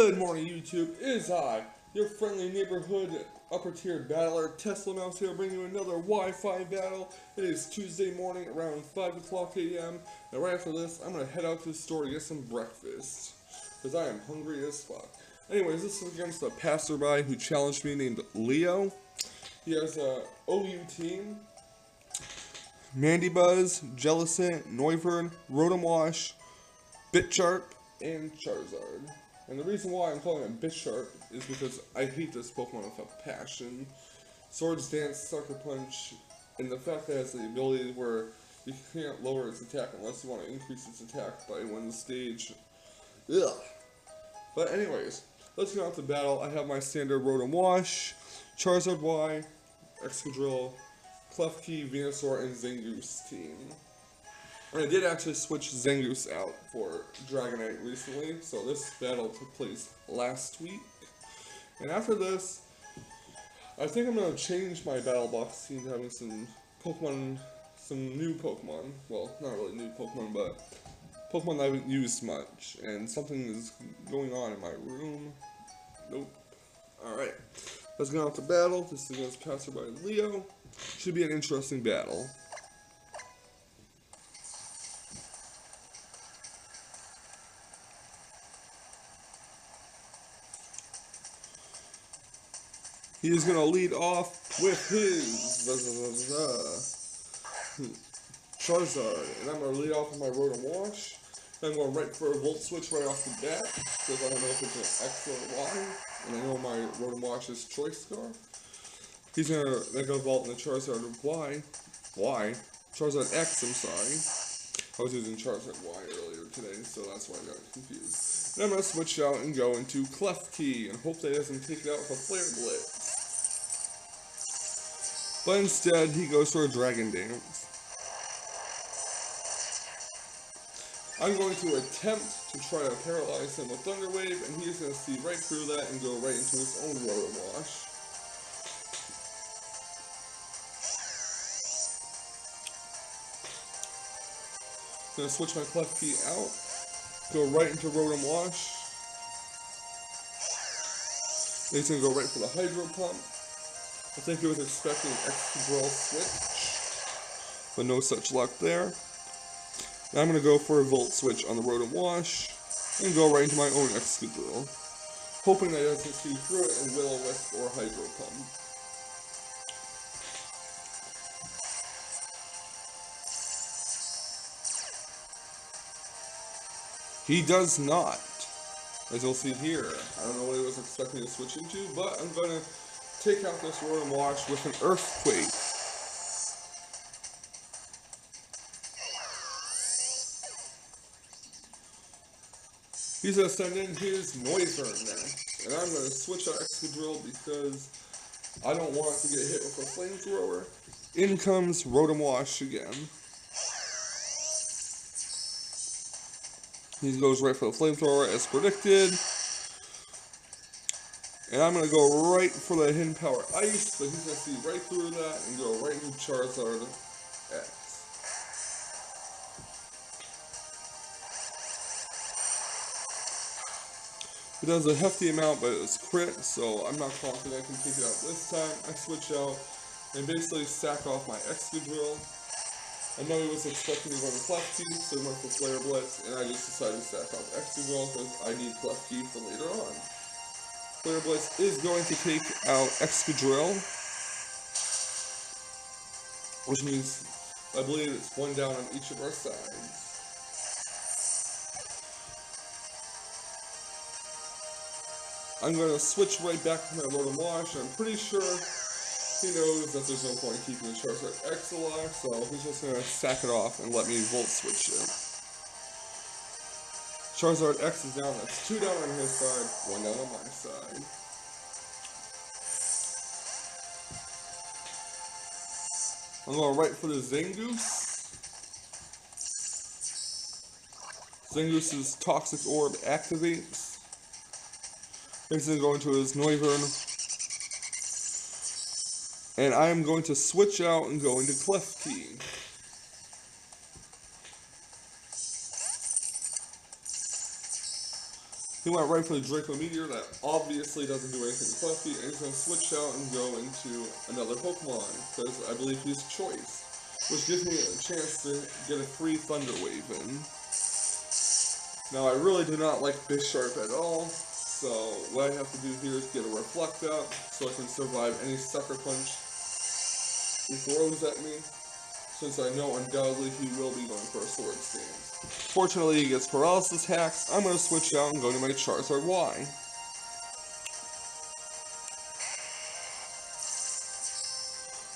Good morning, YouTube. It is I, your friendly neighborhood upper tier battler, Tesla Mouse here, bringing you another Wi-Fi battle. It is Tuesday morning around 5 o'clock a.m. And right after this, I'm going to head out to the store to get some breakfast. Because I am hungry as fuck. Anyways, this is against a passerby who challenged me named Leo. He has a OU team. Mandybuzz, Jellicent, Noivern, Rotomwash, Bitcharp, and Charizard. And the reason why I'm calling it Bitcharp is because I hate this Pokemon with a passion. Swords Dance, Sucker Punch, and the fact that it has the ability where you can't lower its attack unless you want to increase its attack by one stage. Ugh. But anyways, let's get out to battle. I have my standard Rotomwash, Charizard Y, Excadrill, Klefki, Venusaur, and Zangoose team. And I did actually switch Zangoose out for Dragonite recently, so this battle took place last week. And after this, I think I'm going to change my battle box team to having some new Pokemon. Well, not really new Pokemon, but Pokemon that I haven't used much. And something is going on in my room. Nope. Alright, let's get out to battle. This is against Passerby Leo. Should be an interesting battle. He is going to lead off with his Charizard, and I'm going to lead off with my Rotomwash. I'm going right for a Volt Switch right off the bat, because I don't know if it's an X or a Y, and I know my Rotomwash is Choice Scar. He's going to make a Volt in the Charizard Y. Charizard X, I'm sorry. I was using Charizard Y earlier today, so that's why I got confused. And I'm going to switch out and go into Klefki, and hope that he doesn't take it out with a Flare Blitz. But instead, he goes for a Dragon Dance. I'm going to attempt to try to paralyze him with Thunder Wave, and he's going to see right through that and go right into his own Rotomwash. Going to switch my Klefki out, go right into Rotomwash. He's going to go right for the Hydro Pump. I think he was expecting an Excadrill switch, but no such luck there. Now I'm going to go for a Volt Switch on the Rotomwash, and go right into my own Excadrill, hoping that he doesn't see through it and Will-O-Wisp or Hydro Pump. He does not, as you'll see here. I don't know what he was expecting to switch into, but I'm going to take out this Rotomwash with an Earthquake. He's going to send in his Noivern now. And I'm going to switch out Excadrill because I don't want it to get hit with a Flamethrower. In comes Rotomwash again. He goes right for the Flamethrower as predicted. And I'm going to go right for the Hidden Power Ice, but he's going to see right through that and go right into Charizard X. It does a hefty amount, but it's crit, so I'm not confident I can take it out this time. I switch out and basically sack off my Excadrill. I know he was expecting to run a Klefki, so he went for Flare Blitz, and I just decided to sack off Excadrill because I need Klefki for later on. Flare Blitz is going to take out Excadrill, which means I believe it's one down on each of our sides. I'm going to switch right back to my Rotomwash, and I'm pretty sure he knows that there's no point in keeping the Charizard X alive, so he's just going to sack it off and let me Volt Switch it. Charizard X is down, that's 2 down on his side, 1 down on my side. I'm going right for the Zangoose. Zangoose's Toxic Orb activates. He's going to go into his Noivern. And I am going to switch out and go into Klefki. He went right for the Draco Meteor that obviously doesn't do anything to Klefki, and he's going to switch out and go into another Pokemon, because I believe he's Choice, which gives me a chance to get a free Thunder Wave in. Now, I really do not like Bisharp at all, so what I have to do here is get a Reflect up, so I can survive any Sucker Punch he throws at me, since I know undoubtedly he will be going for a Sword Stance. Fortunately, he gets Paralysis Hacks. I'm going to switch out and go to my Charizard Y.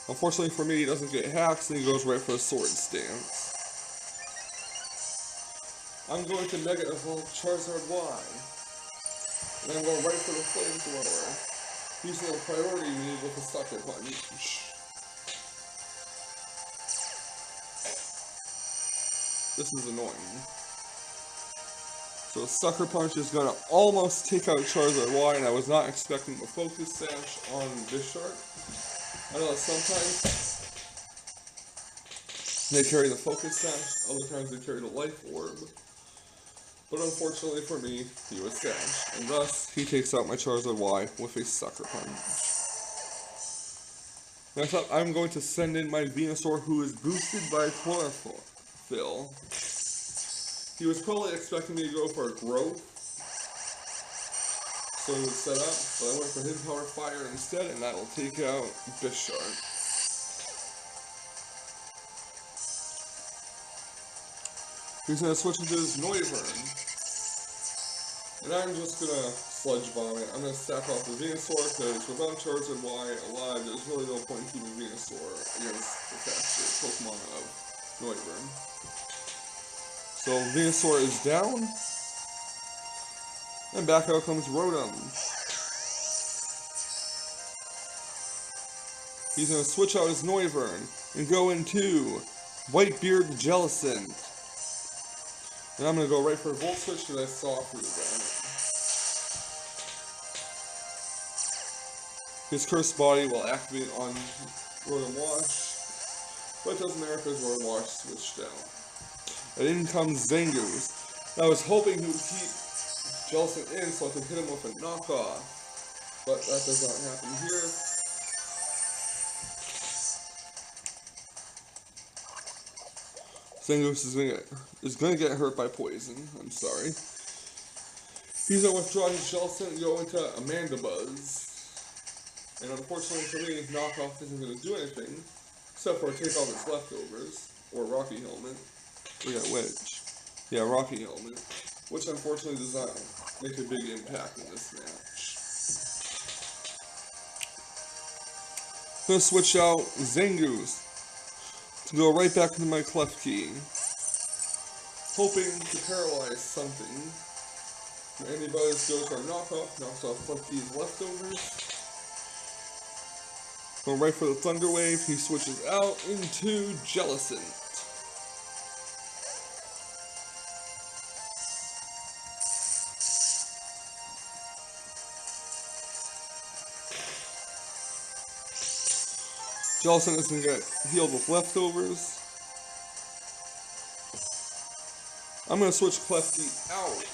Unfortunately for me, he doesn't get hacks, and he goes right for a Sword Stance. I'm going to Mega Evolve Charizard Y. And I'm going right for the Flamethrower, using a priority me with a Sucker Punch. This is annoying. So Sucker Punch is going to almost take out Charizard Y, and I was not expecting a Focus Sash on Bisharp. I know that sometimes they carry the Focus Sash, other times they carry the Life Orb. But unfortunately for me, he was sashed, and thus he takes out my Charizard Y with a Sucker Punch. Next up, I'm going to send in my Venusaur, who is boosted by Chlorophyll. He was probably expecting me to go for a Growth, so he would set up, but I went for Hidden Power Fire instead, and that will take out Bisharp. He's going to switch into his Noivern, and I'm just going to Sludge Bomb it. I'm going to sack off the Venusaur, because without Charizard Y alive, there's really no point in keeping Venusaur against the faster Pokemon of Noivern. So Venusaur is down, and back out comes Rotom. He's going to switch out his Noivern and go into Whitebeard Jellicent. And I'm going to go right for a Volt Switch because I saw through that. His Cursed Body will activate on Rotom Wash, but it doesn't matter because Rotom Wash switched out. And in comes Zangoose. I was hoping he would keep Jellicent in so I could hit him with a knockoff, but that does not happen here. Zangoose is going to get hurt by poison. I'm sorry. He's going to withdraw his Jellicent and go into Amandabuzz. And unfortunately for me, knockoff isn't going to do anything, except for take off its leftovers, or Rocky Helmet. We got Wedge. Yeah, Rocky Helmet. Which unfortunately does not make a big impact in this match. I'm going to switch out Zangoose to go right back into my Klefki, hoping to paralyze something. Amandabuzz goes for a knockoff, knocks off Klefki's leftovers. Going right for the Thunder Wave, he switches out into Jellicent. Jellicent is going to get healed with leftovers. I'm going to switch Klefki out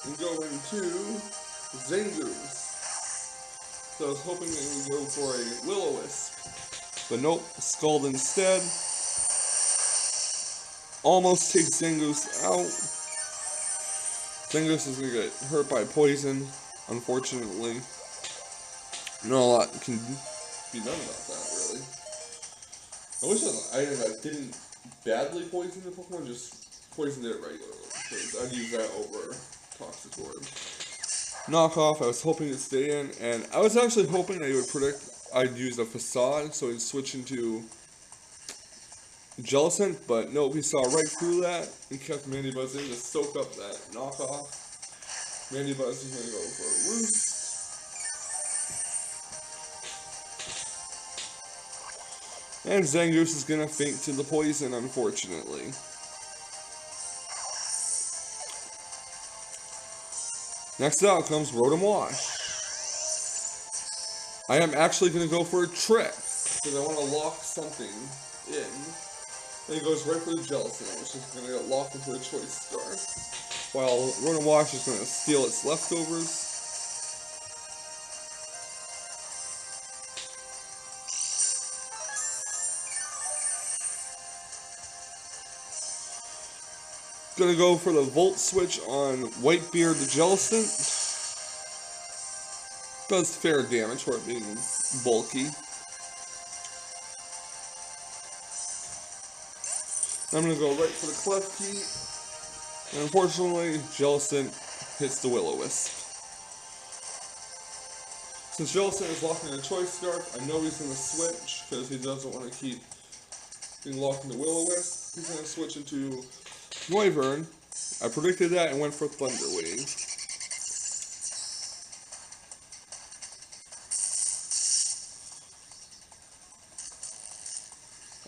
and go into Zangoose. So I was hoping they would go for a Will-O-Wisp, but nope, Scald instead. Almost takes Zangoose out. Zangoose is going to get hurt by poison, unfortunately. Not a lot can be done about that, really. I wish it was an item that didn't badly poison the Pokemon, just poisoned it regularly, because I'd use that over Toxicroak. Knockoff, I was hoping to stay in, and I was actually hoping that he would predict I'd use a Facade, so he'd switch into Jellicent, but nope, he saw right through that, and kept Amandabuzz in to soak up that knockoff. Amandabuzz is going to go for a Roost. And Zangoose is going to faint to the poison, unfortunately. Next out comes Rotom Wash. I am actually going to go for a trick, because I want to lock something in. And he goes right for the Jellicent, which is going to get locked into a Choice Scarf. while Rotom Wash is going to steal its leftovers. Gonna go for the Volt Switch on Whitebeard the Jellicent. Does fair damage for it being bulky. I'm gonna go right for the Klefki. And unfortunately, Jellicent hits the Will-O-Wisp. Since Jellicent is locked in a Choice Scarf, I know he's gonna switch because he doesn't want to keep being locked in the Will-O-Wisp. He's gonna switch into Noivern. I predicted that and went for Thunder Wave.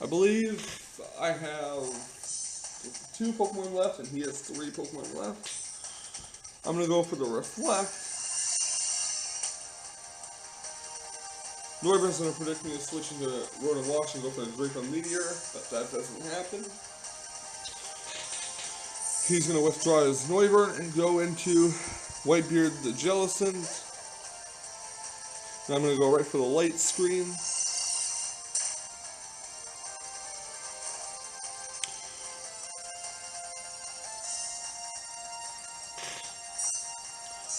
I believe I have 2 Pokemon left and he has 3 Pokemon left. I'm gonna go for the Reflect. Noivern's gonna predict me to switch into Rotom Wash and go for the Draco Meteor, but that doesn't happen. He's going to withdraw his Noivern and go into Whitebeard the Jellicent. And I'm going to go right for the Light Screen.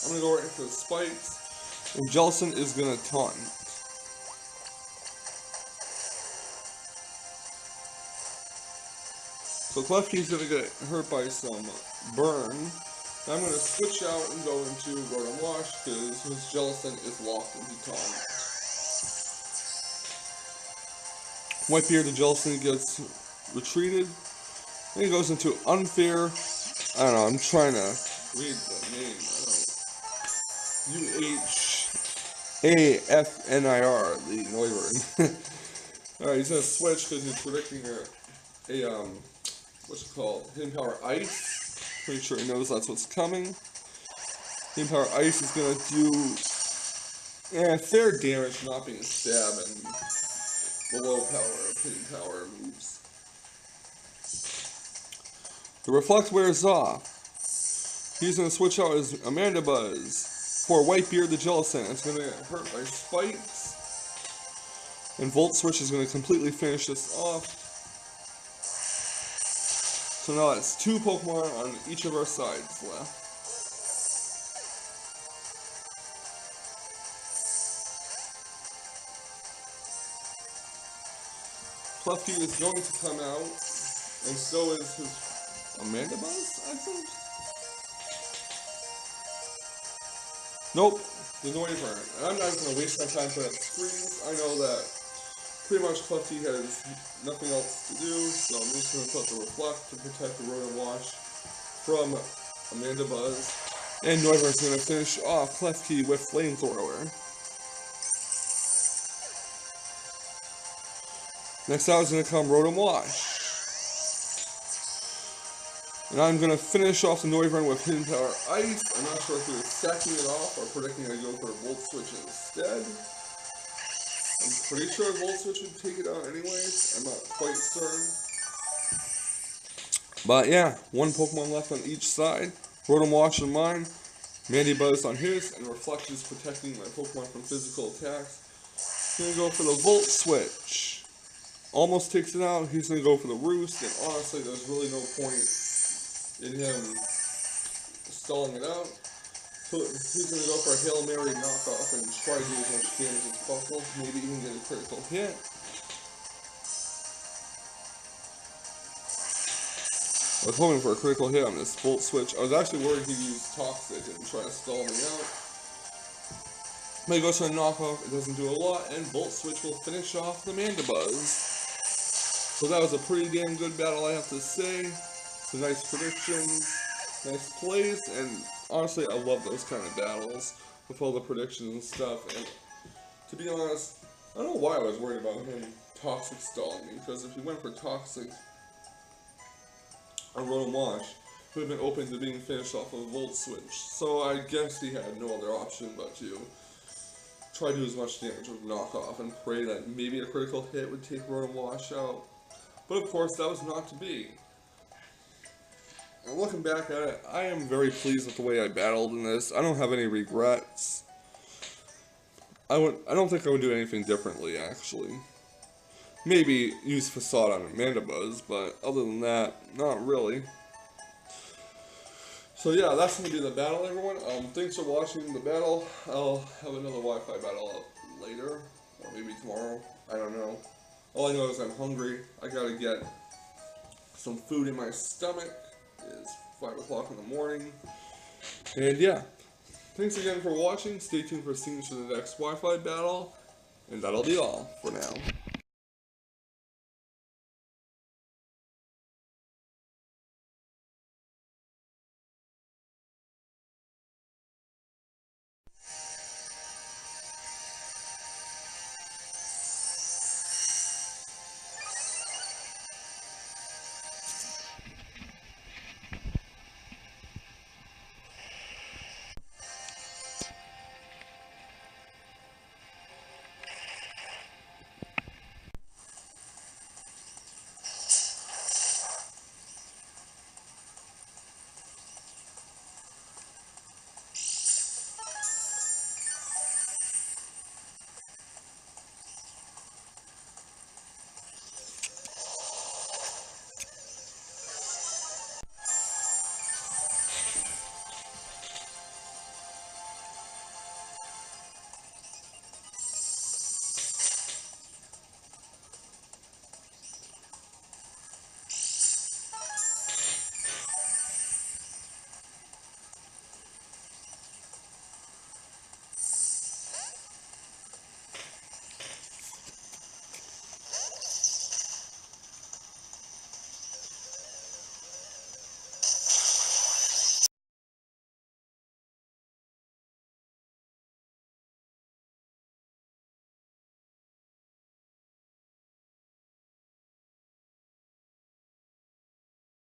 I'm going to go right for the Spikes. And Jellicent is going to taunt. So Klefki's going to get hurt by some burn. I'm going to switch out and go into Rotom Wash because his Jellicent is locked into taunt. Whitebeard the Jellicent gets retreated. And he goes into Unfair. I don't know, I'm trying to read the name. UHAFNIR, the Noivern. Alright, he's going to switch because he's predicting a what's it called? Hidden Power Ice. Pretty sure he knows that's what's coming. Hidden Power Ice is gonna do fair damage, not being stabbed and below power Hidden Power moves. The Reflect wears off. He's gonna switch out his Amanda Buzz for Whitebeard the Jellicent. It's gonna get hurt by Spikes. And Volt Switch is gonna completely finish this off. So now it's 2 Pokemon on each of our sides left. Klefki is going to come out, and so is his Amanda Buzz, I think? Nope, the Noivern. And I'm not going to waste my time putting up screens. I know that pretty much Klefki has nothing else to do, so I'm just going to put the Reflect to protect the Rotom Wash from Amanda Buzz. And Noivern's going to finish off Klefki with Flamethrower. Next out is going to come Rotom Wash. And I'm going to finish off the Noivern with Hidden Power Ice. I'm not sure if he was stacking it off or predicting I go for a Volt Switch instead. I'm pretty sure a Volt Switch would take it out anyways. I'm not quite certain. But yeah, 1 Pokemon left on each side. Rotom Wash on mine, Mandy Buzz on his, and Reflect is protecting my Pokemon from physical attacks. He's gonna go for the Volt Switch. Almost takes it out. He's gonna go for the Roost, and honestly, there's really no point in him stalling it out. So he's going to go for a Hail Mary knockoff and try to do as much damage as possible, maybe even get a critical hit. I was hoping for a critical hit on this Volt Switch. I was actually worried he'd use Toxic and try to stall me out. But he goes for a knockoff, it doesn't do a lot, and Volt Switch will finish off the Mandibuzz. So that was a pretty damn good battle, I have to say. Some nice predictions, nice plays, and honestly, I love those kind of battles with all the predictions and stuff. And to be honest, I don't know why I was worried about him Toxic stalling me, because if he went for Toxic on Rotom Wash, he would have been open to being finished off of a Volt Switch. So I guess he had no other option but to try to do as much damage with knockoff and pray that maybe a critical hit would take Rotom Wash out. But of course, that was not to be. And looking back at it, I am very pleased with the way I battled in this. I don't have any regrets. I don't think I would do anything differently, actually. Maybe use Facade on Amanda Buzz, but other than that, not really. So yeah, that's going to be the battle, everyone. Thanks for watching the battle. I'll have another Wi-Fi battle up later, or maybe tomorrow. I don't know. All I know is I'm hungry. I gotta get some food in my stomach. It's 5 o'clock in the morning. And yeah, thanks again for watching. Stay tuned for scenes for the next Wi-Fi battle. And that'll be all for now.